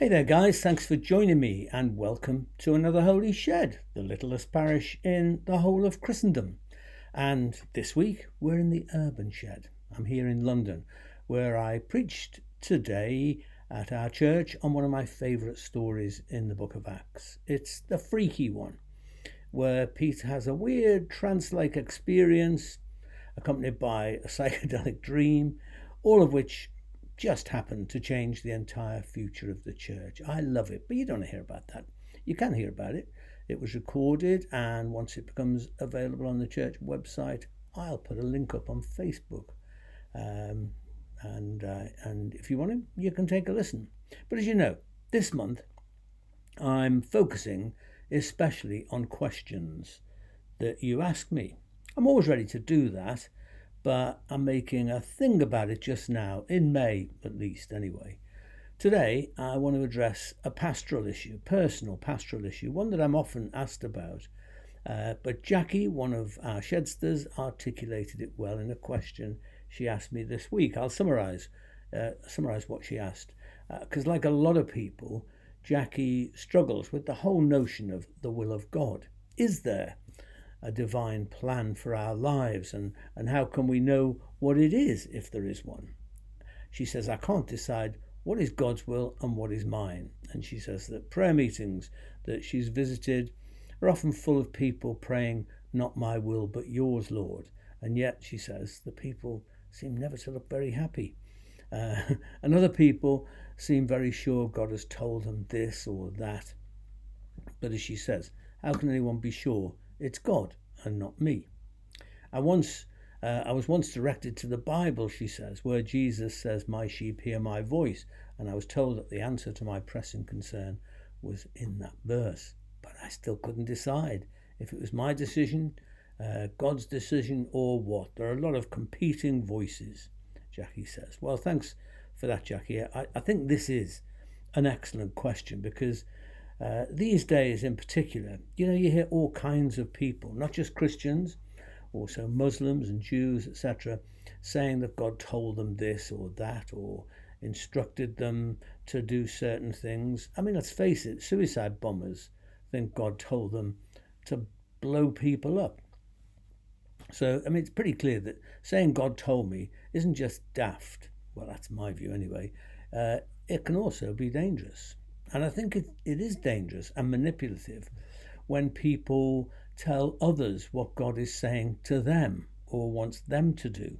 Hey there, guys. Thanks for joining me and welcome to another Holy Shed, the littlest parish in the whole of Christendom. And this week we're in the Urban Shed. I'm here in London, where I preached today at our church on one of my favourite stories in the book of Acts. It's the freaky one, where Peter has a weird trance-like experience accompanied by a psychedelic dream, all of which just happened to change the entire future of the church. I love it, but you don't hear about that. You can hear about it. It was recorded, and once it becomes available on the church website, I'll put a link up on Facebook. And if you want to, you can take a listen. But as you know, this month I'm focusing especially on questions that you ask me. I'm always ready to do that, but I'm making a thing about it just now, in May at least anyway. Today I want to address a pastoral issue, personal pastoral issue, one that I'm often asked about. But Jackie, one of our shedsters, articulated it well in a question she asked me this week. I'll summarise what she asked, because like a lot of people, Jackie struggles with the whole notion of the will of God. Is there a divine plan for our lives, and how can we know what it is if there is one? She says, I can't decide what is God's will and what is mine. And she says that prayer meetings that she's visited are often full of people praying, not my will but yours, Lord. And yet, she says, the people seem never to look very happy. And other people seem very sure God has told them this or that. But as she says, how can anyone be sure it's God and not me? I was once directed to the Bible, she says, where Jesus says, my sheep hear my voice. And I was told that the answer to my pressing concern was in that verse. But I still couldn't decide if it was my decision, God's decision, or what. There are a lot of competing voices, Jackie says. Well, thanks for that, Jackie. I think this is an excellent question because these days in particular, you hear all kinds of people, not just Christians, also Muslims and Jews, etc., saying that God told them this or that or instructed them to do certain things. I mean, let's face it, suicide bombers think God told them to blow people up. So, it's pretty clear that saying God told me isn't just daft. Well, that's my view anyway. It can also be dangerous. And I think it is dangerous and manipulative when people tell others what God is saying to them or wants them to do. Do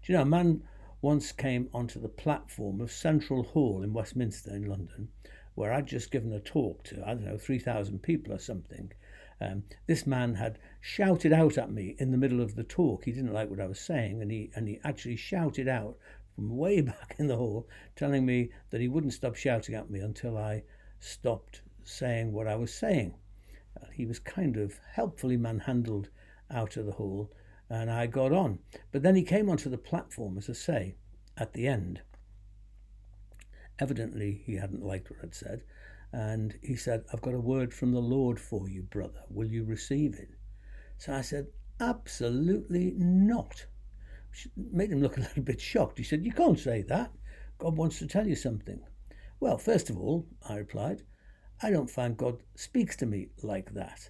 you know, a man once came onto the platform of Central Hall in Westminster in London, where I'd just given a talk to, 3,000 people or something. This man had shouted out at me in the middle of the talk. He didn't like what I was saying, and he actually shouted out from way back in the hall, telling me that he wouldn't stop shouting at me until I stopped saying what I was saying. He was kind of helpfully manhandled out of the hall, and I got on. But then he came onto the platform, as I say, at the end. Evidently, he hadn't liked what I'd said, and he said, I've got a word from the Lord for you, brother. Will you receive it? So I said, absolutely not. Which made him look a little bit shocked. He said, you can't say that. God wants to tell you something. Well, first of all, I replied, I don't find God speaks to me like that.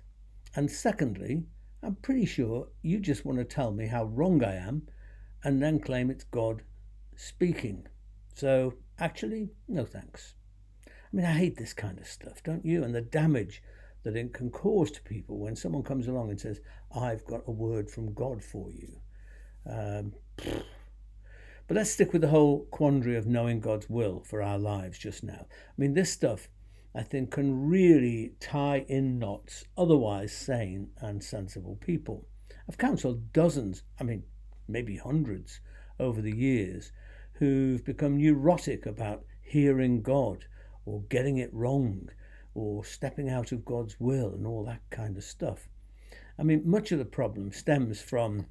And secondly, I'm pretty sure you just want to tell me how wrong I am and then claim it's God speaking. So actually, no thanks. I hate this kind of stuff, don't you? And the damage that it can cause to people when someone comes along and says, I've got a word from God for you. But let's stick with the whole quandary of knowing God's will for our lives just now. This stuff, I think, can really tie in knots otherwise sane and sensible people. I've counselled dozens, maybe hundreds over the years, who've become neurotic about hearing God or getting it wrong or stepping out of God's will and all that kind of stuff. Much of the problem stems from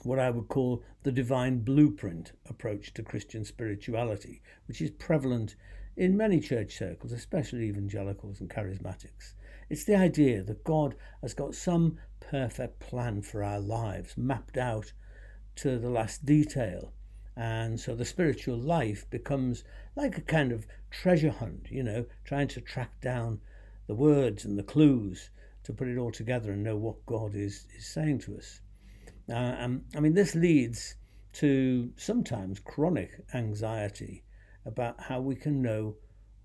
what I would call the divine blueprint approach to Christian spirituality, which is prevalent in many church circles, especially evangelicals and charismatics. It's the idea that God has got some perfect plan for our lives, mapped out to the last detail, And so the spiritual life becomes like a kind of treasure hunt, trying to track down the words and the clues to put it all together and know what God is saying to us. This leads to sometimes chronic anxiety about how we can know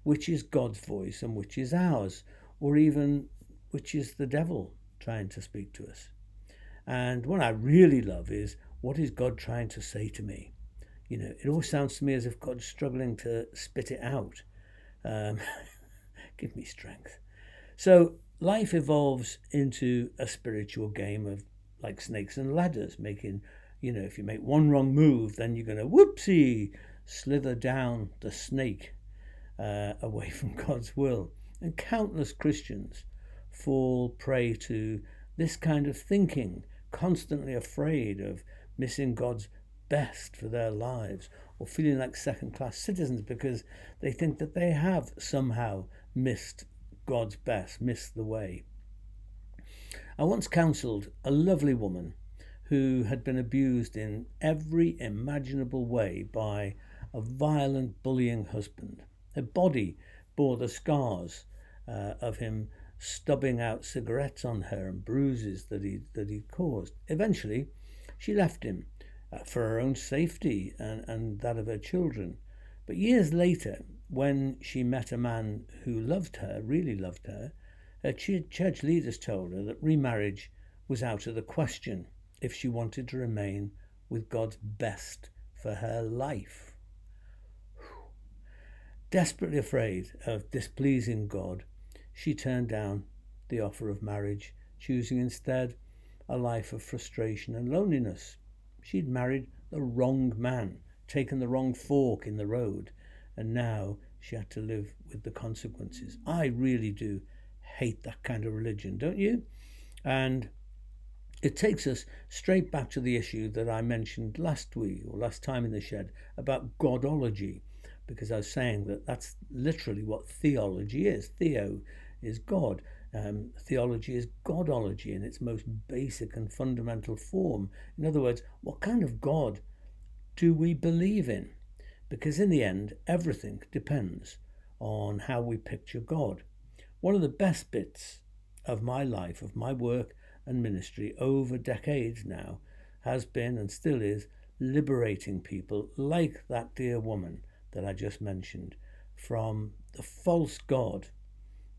which is God's voice and which is ours, or even which is the devil trying to speak to us. And what I really love is, what is God trying to say to me? It always sounds to me as if God's struggling to spit it out. Give me strength. So life evolves into a spiritual game of like snakes and ladders, making, if you make one wrong move, then you're going to whoopsie slither down the snake away from God's will. And countless Christians fall prey to this kind of thinking, constantly afraid of missing God's best for their lives, or feeling like second-class citizens because they think that they have somehow missed God's best, missed the way. I once counselled a lovely woman who had been abused in every imaginable way by a violent, bullying husband. Her body bore the scars of him stubbing out cigarettes on her and bruises that he'd caused. Eventually, she left him for her own safety and that of her children. But years later, when she met a man who loved her, really loved her, her church leaders told her that remarriage was out of the question if she wanted to remain with God's best for her life. Desperately afraid of displeasing God, she turned down the offer of marriage, choosing instead a life of frustration and loneliness. She'd married the wrong man, taken the wrong fork in the road, and now she had to live with the consequences. I really do hate that kind of religion, don't you? And it takes us straight back to the issue that I mentioned last week or last time in the shed about Godology, because I was saying that that's literally what theology is. Theo is God. Theology is Godology in its most basic and fundamental form. In other words, what kind of God do we believe in? Because in the end, everything depends on how we picture God. One of the best bits of my life, of my work and ministry over decades now, has been and still is liberating people like that dear woman that I just mentioned from the false God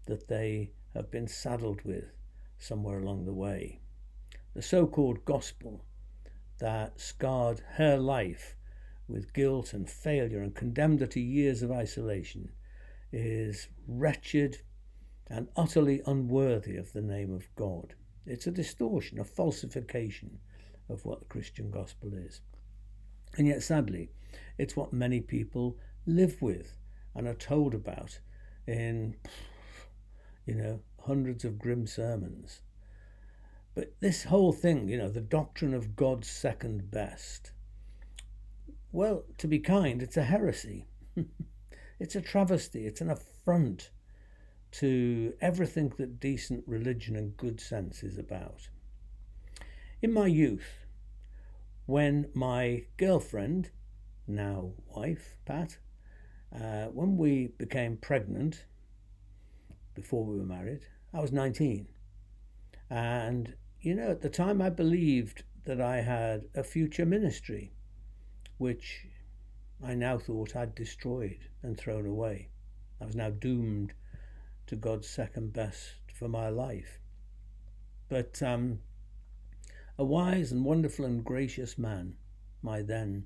that they have been saddled with somewhere along the way. The so-called gospel that scarred her life with guilt and failure and condemned her to years of isolation is wretched and utterly unworthy of the name of God. It's a distortion, a falsification of what the Christian gospel is. And yet, sadly, it's what many people live with and are told about in, hundreds of grim sermons. But this whole thing, the doctrine of God's second best, well, to be kind, it's a heresy. It's a travesty. It's an affront to everything that decent religion and good sense is about. In my youth, when my girlfriend, now wife, Pat, when we became pregnant, before we were married, I was 19. And, at the time I believed that I had a future ministry, which I now thought I'd destroyed and thrown away. I was now doomed to God's second best for my life. But a wise and wonderful and gracious man, my then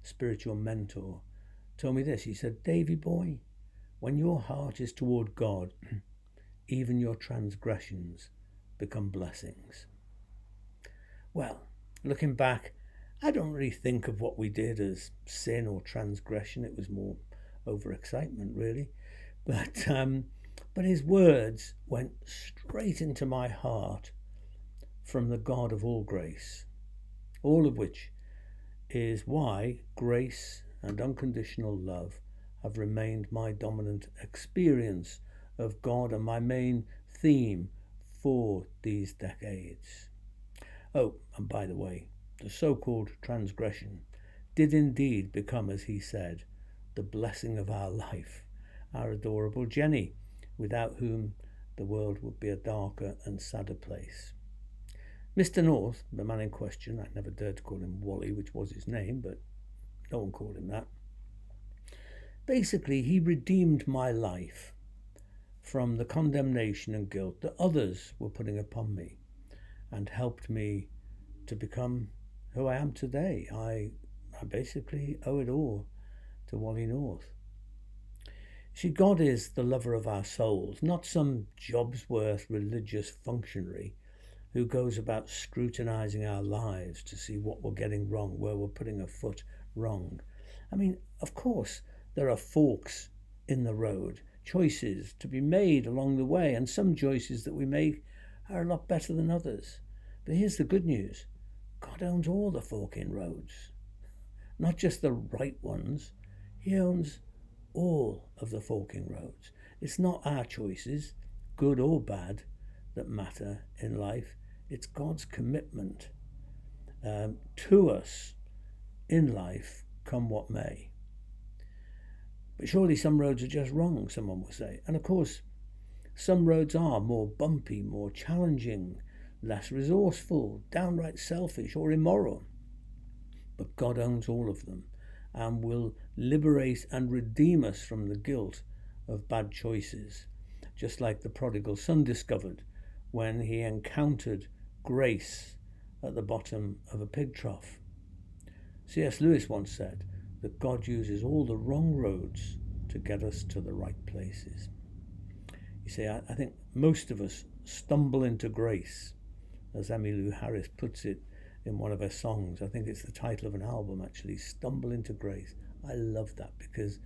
spiritual mentor, told me this. He said, "Davy boy, when your heart is toward God, even your transgressions become blessings." Well, looking back, I don't really think of what we did as sin or transgression. It was more overexcitement, really. But his words went straight into my heart from the God of all grace, all of which is why grace and unconditional love have remained my dominant experience of God and my main theme for these decades. Oh, and by the way, the so-called transgression did indeed become, as he said, the blessing of our life, our adorable Jenny, without whom the world would be a darker and sadder place. Mr. North, the man in question, I never dared to call him Wally, which was his name, but no one called him that. Basically, he redeemed my life from the condemnation and guilt that others were putting upon me and helped me to become who I am today. I basically owe it all to Wally North. See, God is the lover of our souls, not some Jobsworth religious functionary who goes about scrutinizing our lives to see what we're getting wrong, where we're putting a foot wrong. I mean, of course, there are forks in the road, choices to be made along the way, and some choices that we make are a lot better than others. But here's the good news. God owns all the forking roads, not just the right ones. He owns all of the forking roads. It's not our choices, good or bad, that matter in life. It's God's commitment to us in life, come what may. But surely some roads are just wrong, someone will say. And of course, some roads are more bumpy, more challenging, less resourceful, downright selfish or immoral. But God owns all of them and will liberate and redeem us from the guilt of bad choices, just like the prodigal son discovered when he encountered grace at the bottom of a pig trough. C.S. Lewis once said that God uses all the wrong roads to get us to the right places. You see, I think most of us stumble into grace, as Emmylou Harris puts it in one of her songs. I think it's the title of an album, actually, Stumble into Grace. I love that because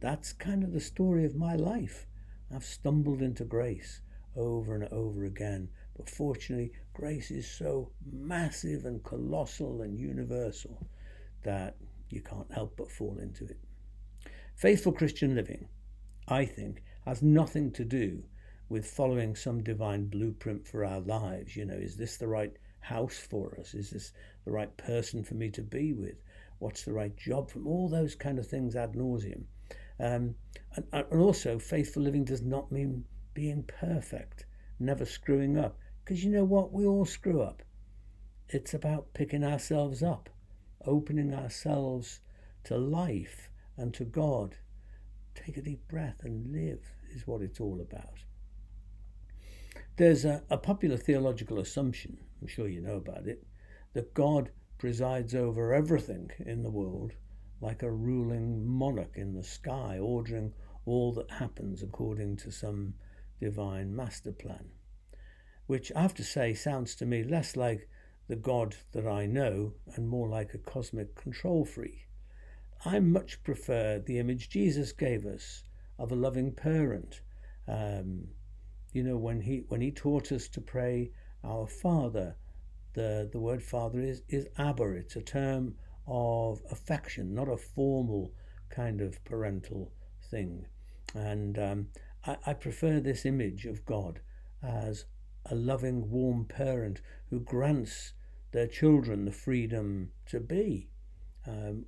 that's kind of the story of my life. I've stumbled into grace over and over again. But fortunately, grace is so massive and colossal and universal that you can't help but fall into it. Faithful Christian living, I think, has nothing to do with following some divine blueprint for our lives. You know, is this the right house for us? Is this the right person for me to be with? What's the right job for me? All those kind of things ad nauseum. And also, faithful living does not mean being perfect, never screwing up. Because you know what? We all screw up. It's about picking ourselves up, opening ourselves to life and to God. Take a deep breath and live is what it's all about. There's a popular theological assumption, I'm sure you know about it, that God presides over everything in the world like a ruling monarch in the sky, ordering all that happens according to some divine master plan, which I have to say sounds to me less like the God that I know and more like a cosmic control freak. I much prefer the image Jesus gave us of a loving parent. When he taught us to pray our Father, the word Father is Abba. It's a term of affection, not a formal kind of parental thing. And I prefer this image of God as a loving, warm parent who grants their children the freedom to be,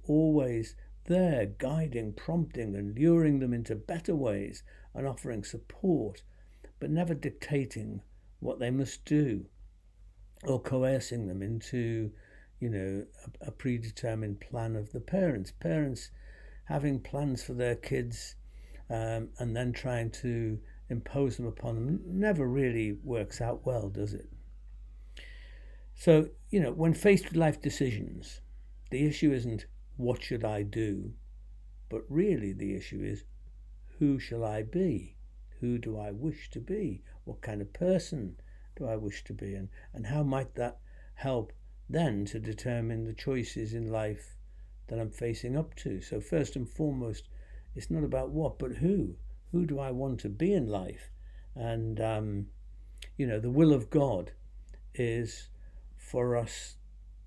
always there, guiding, prompting, and luring them into better ways and offering support, but never dictating what they must do or coercing them into, a predetermined plan of the parents. Parents having plans for their kids and then trying to impose them upon them never really works out well, does it? So, when faced with life decisions, the issue isn't what should I do, but really the issue is who shall I be? Who do I wish to be? What kind of person do I wish to be? And how might that help then to determine the choices in life that I'm facing up to? So first and foremost, it's not about what, but who. Who do I want to be in life? And, the will of God is for us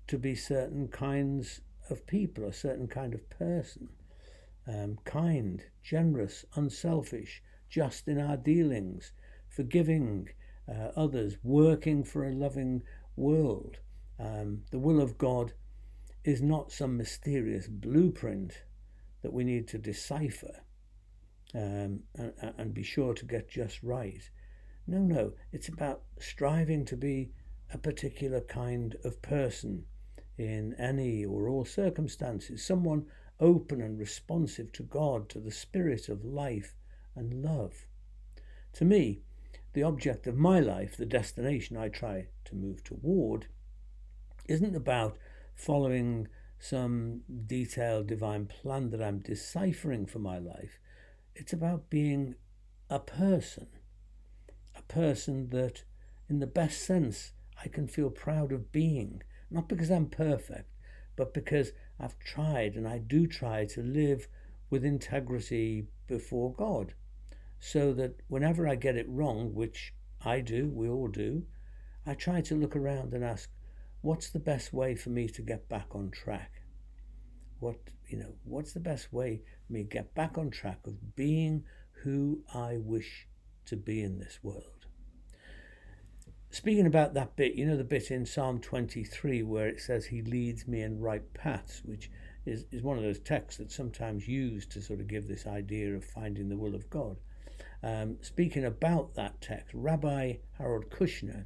to be certain kinds of people, a certain kind of person. Kind, generous, unselfish, just in our dealings, forgiving others, working for a loving world. The will of God is not some mysterious blueprint that we need to decipher and be sure to get just right. No, it's about striving to be a particular kind of person in any or all circumstances, someone open and responsive to God, to the spirit of life and love. To me, the object of my life, the destination I try to move toward, isn't about following some detailed divine plan that I'm deciphering for my life. It's about being a person that, in the best sense, I can feel proud of being, not because I'm perfect, but because I've tried, and I do try, to live with integrity before God, so that whenever I get it wrong, which I do, we all do, I try to look around and ask, what's the best way for me to get back on track? What's the best way for me to get back on track of being who I wish to be in this world? Speaking about that bit, the bit in Psalm 23 where it says he leads me in right paths, which is one of those texts that's sometimes used to sort of give this idea of finding the will of God. Speaking about that text, Rabbi Harold Kushner,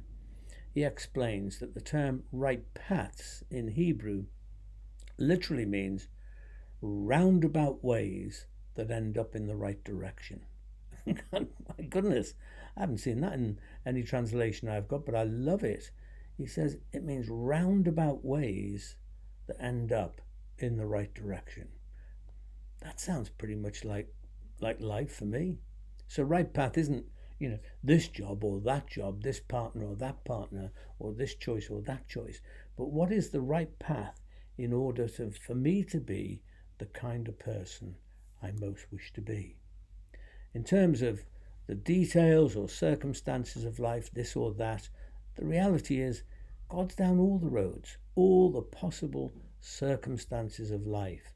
he explains that the term right paths in Hebrew literally means roundabout ways that end up in the right direction. My goodness, I haven't seen that in any translation I've got, but I love it. He says it means roundabout ways that end up in the right direction. That sounds pretty much like life for me. So right path isn't, this job or that job, this partner or that partner, or this choice or that choice. But what is the right path in order for me to be the kind of person I most wish to be? In terms of the details or circumstances of life, this or that, the reality is God's down all the roads, all the possible circumstances of life.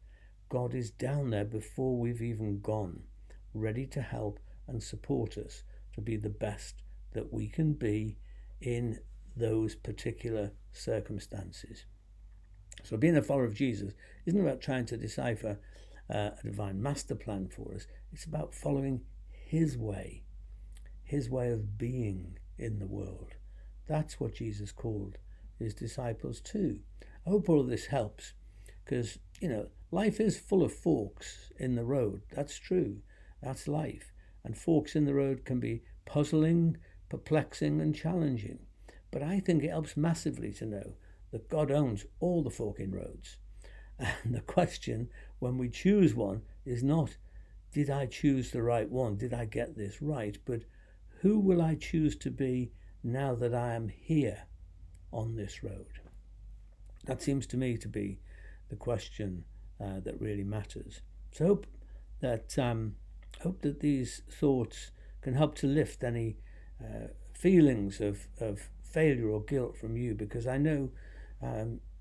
God is down there before we've even gone, ready to help and support us to be the best that we can be in those particular circumstances. So being a follower of Jesus isn't about trying to decipher a divine master plan for us. It's about following his way of being in the world. That's what Jesus called his disciples to. I hope all of this helps, because, life is full of forks in the road. That's true. That's life. And forks in the road can be puzzling, perplexing, and challenging. But I think it helps massively to know that God owns all the forking roads. And the question when we choose one is not, did I choose the right one? Did I get this right? But who will I choose to be now that I am here on this road? That seems to me to be the question that really matters. So hope that these thoughts can help to lift any feelings of failure or guilt from you, because I know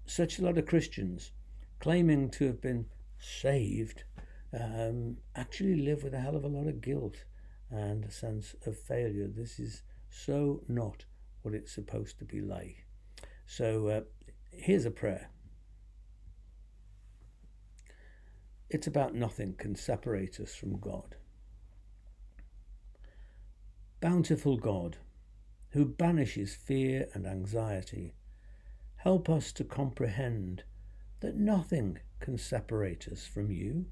such a lot of Christians claiming to have been saved actually live with a hell of a lot of guilt and a sense of failure. This is so not what it's supposed to be like. So here's a prayer. It's about nothing can separate us from God. Bountiful God, who banishes fear and anxiety, help us to comprehend that nothing can separate us from you,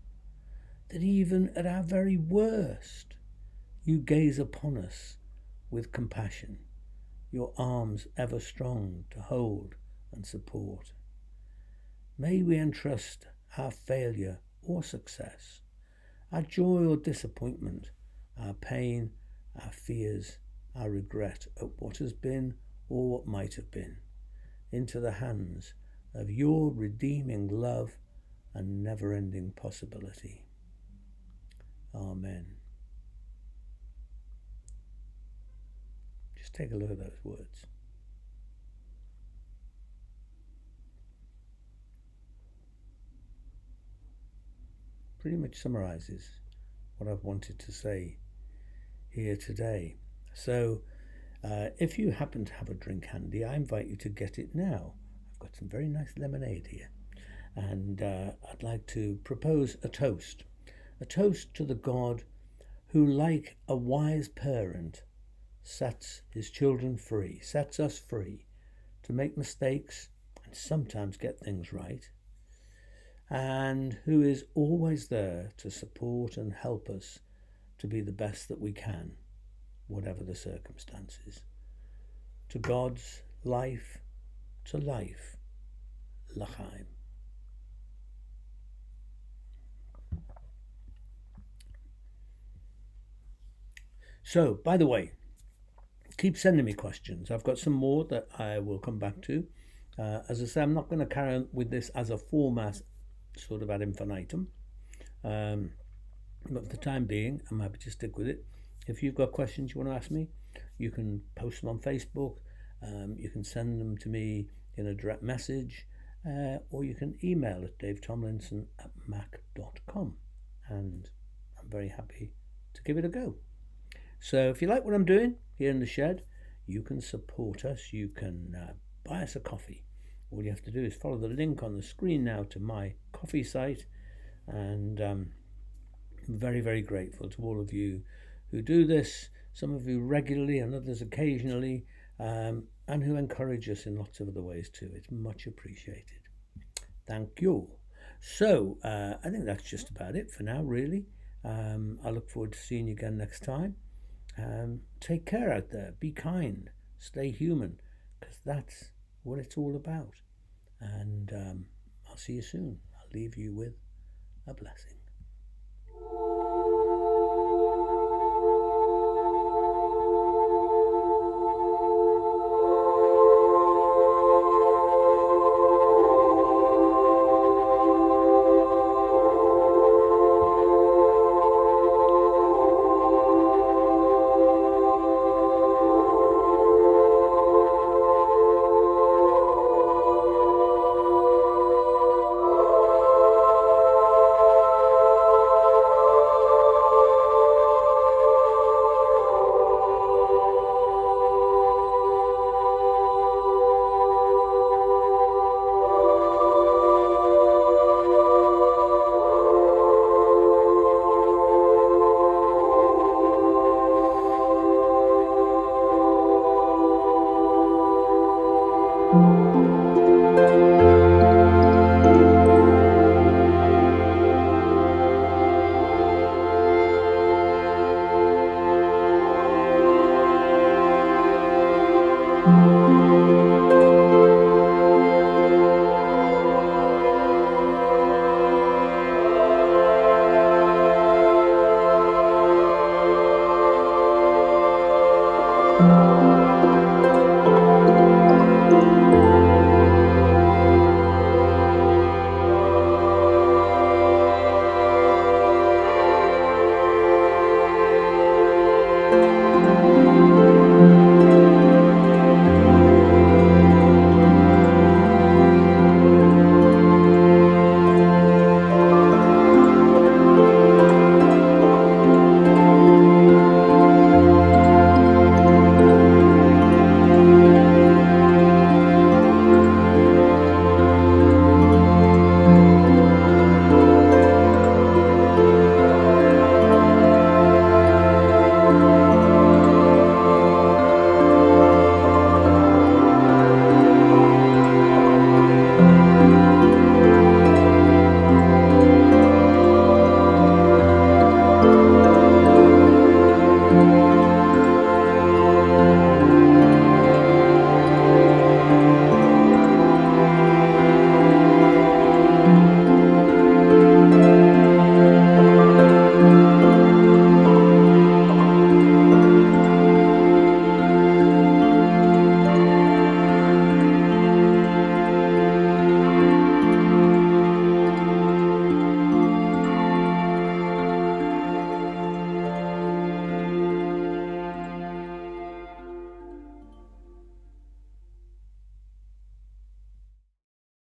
that even at our very worst, you gaze upon us with compassion, your arms ever strong to hold and support. May we entrust our failure or success, our joy or disappointment, our pain, our fears, our regret at what has been or what might have been, into the hands of your redeeming love and never-ending possibility. Amen. Just take a look at those words. Pretty much summarizes what I've wanted to say here today. So if you happen to have a drink handy, I invite you to get it now. I've got some very nice lemonade here. And I'd like to propose a toast to the God who, like a wise parent, sets his children free, sets us free to make mistakes and sometimes get things right, and who is always there to support and help us to be the best that we can, whatever the circumstances. To God's life, to life, L'chaim. So, by the way, keep sending me questions. I've got some more that I will come back to. As I say, I'm not going to carry on with this as a format sort of ad infinitum. But for the time being, I'm happy to stick with it. If you've got questions you want to ask me, you can post them on Facebook. You can send them to me in a direct message, or you can email at davetomlinson@mac.com, and I'm very happy to give it a go. So if you like what I'm doing here in the shed, you can support us. You can buy us a coffee. All you have to do is follow the link on the screen now to my coffee site, and I'm very, very grateful to all of you who do this, some of you regularly and others occasionally, and who encourage us in lots of other ways too. It's much appreciated. Thank you. So I think that's just about it for now, really. I look forward to seeing you again next time. Take care out there. Be kind. Stay human, because that's what it's all about. And I'll see you soon. I'll leave you with a blessing.